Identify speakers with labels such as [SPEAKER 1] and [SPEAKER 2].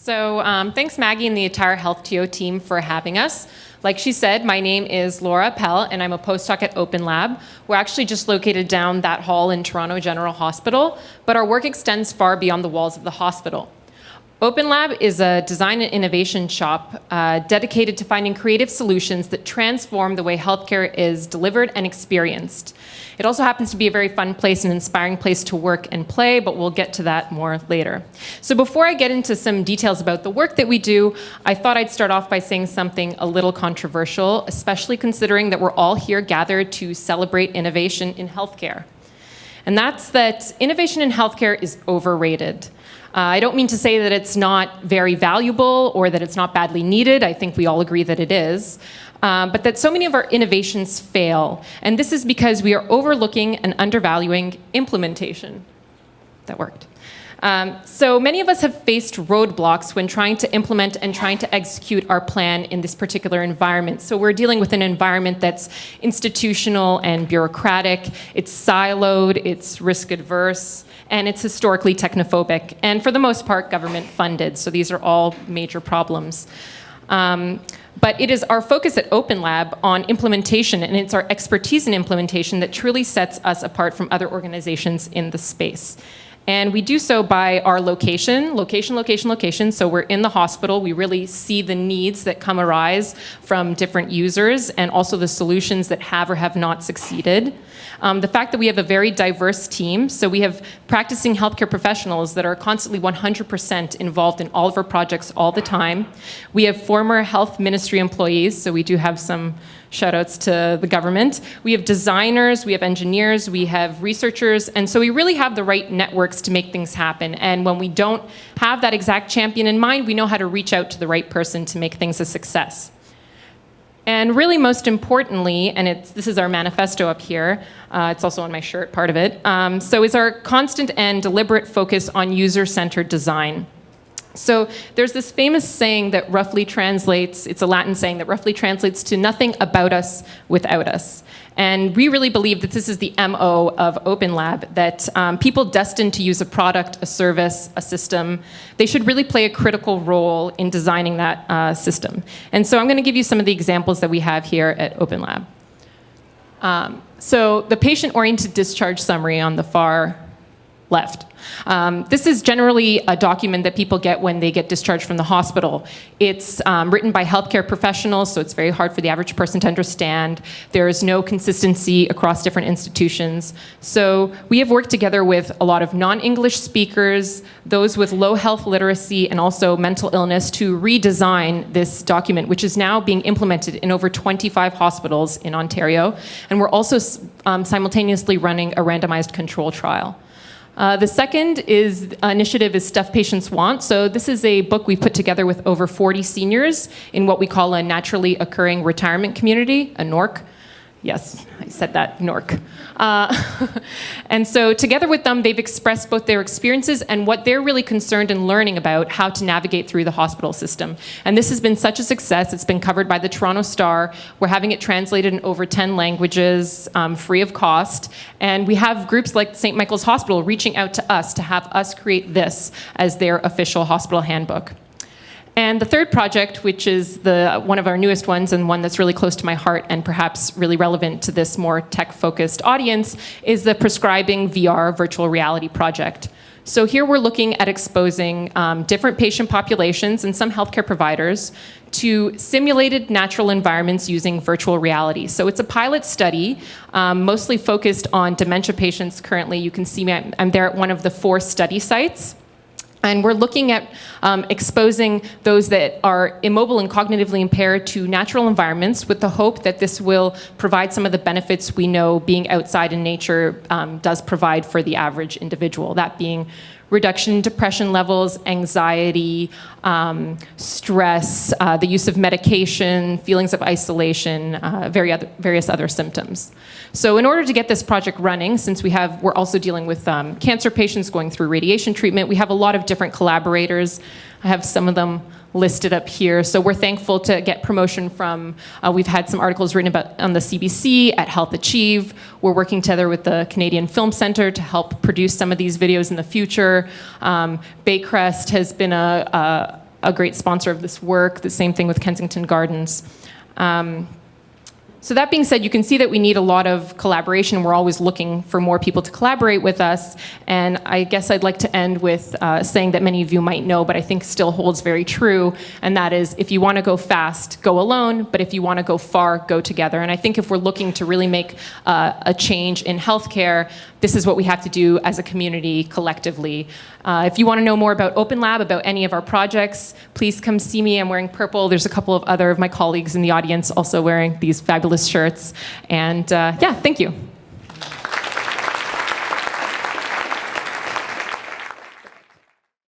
[SPEAKER 1] Thanks Maggie and the entire HealthTO team for having us. Like she said, my name is Lora Appel, and I'm a postdoc at OpenLab. We're actually just located down that hall in Toronto General Hospital, but our work extends far beyond the walls of the hospital. OpenLab is a design and innovation shop dedicated to finding creative solutions that transform the way healthcare is delivered and experienced. It also happens to be a very fun place, an inspiring place to work and play, but we'll get to that more later. So before I get into some details about the work that we do, I thought I'd start off by saying something a little controversial, especially considering that we're all here gathered to celebrate innovation in healthcare. And that's that innovation in healthcare is overrated. I don't mean to say that it's not very valuable or that it's not badly needed. I think we all agree that it is. But that so many of our innovations fail. And this is because we are overlooking and undervaluing implementation. That worked. So many of us have faced roadblocks when trying to implement and trying to execute our plan in this particular environment. So we're dealing with an environment that's institutional and bureaucratic, it's siloed, it's risk adverse, and it's historically technophobic, and for the most part, government funded. So these are all major problems. But it is our focus at OpenLab on implementation, and it's our expertise in implementation that truly sets us apart from other organizations in the space. And we do so by our location. So we're in the hospital. We really see the needs that arise from different users and also the solutions that have or have not succeeded. The fact that we have a very diverse team, so we have practicing healthcare professionals that are constantly 100% involved in all of our projects all the time. We have former health ministry employees, so we do have some shout outs to the government. We have designers, we have engineers, we have researchers, and so we really have the right networks to make things happen. And when we don't have that exact champion in mind, we know how to reach out to the right person to make things a success. And really most importantly, and this is our manifesto up here, it's also on my shirt, part of it, so is our constant and deliberate focus on user-centered design. So there's this famous saying that roughly translates, it's a Latin saying that roughly translates to nothing about us without us. And we really believe that this is the MO of OpenLab, that people destined to use a product, a service, a system, they should really play a critical role in designing that system. And so I'm going to give you some of the examples that we have here at OpenLab. So the patient-oriented discharge summary on the far left. This is generally a document that people get when they get discharged from the hospital. It's written by healthcare professionals, so it's very hard for the average person to understand. There is no consistency across different institutions. So we have worked together with a lot of non-English speakers, those with low health literacy and also mental illness to redesign this document, which is now being implemented in over 25 hospitals in Ontario. And we're also simultaneously running a randomized control trial. The second initiative is Stuff Patients Want. So this is a book we put together with over 40 seniors in what we call a naturally occurring retirement community, a NORC. Yes, I said that, NORC. And so together with them, they've expressed both their experiences and what they're really concerned in learning about how to navigate through the hospital system. And this has been such a success. It's been covered by the Toronto Star. We're having it translated in over 10 languages, free of cost. And we have groups like St. Michael's Hospital reaching out to us to have us create this as their official hospital handbook. And the third project, which is one of our newest ones and one that's really close to my heart and perhaps really relevant to this more tech-focused audience, is the Prescribing VR virtual reality project. So here we're looking at exposing different patient populations and some healthcare providers to simulated natural environments using virtual reality. So it's a pilot study, mostly focused on dementia patients currently. You can see me, I'm there at one of the 4 study sites. And we're looking at exposing those that are immobile and cognitively impaired to natural environments with the hope that this will provide some of the benefits we know being outside in nature does provide for the average individual, that being reduction in depression levels, anxiety, stress, the use of medication, feelings of isolation, various other symptoms. So in order to get this project running, since we're also dealing with cancer patients going through radiation treatment, we have a lot of different collaborators. I have some of them listed up here. So we're thankful to get promotion from, we've had some articles written about on the CBC, at Health Achieve. We're working together with the Canadian Film Centre to help produce some of these videos in the future. Baycrest has been a a great sponsor of this work. The same thing with Kensington Gardens. So that being said, you can see that we need a lot of collaboration. We're always looking for more people to collaborate with us. And I guess I'd like to end with saying that many of you might know, but I think still holds very true. And that is, if you want to go fast, go alone. But if you want to go far, go together. And I think if we're looking to really make a change in healthcare, this is what we have to do as a community collectively. If you want to know more about OpenLab, about any of our projects, please come see me. I'm wearing purple. There's a couple of other of my colleagues in the audience also wearing these fabulous shirts. And yeah, thank you.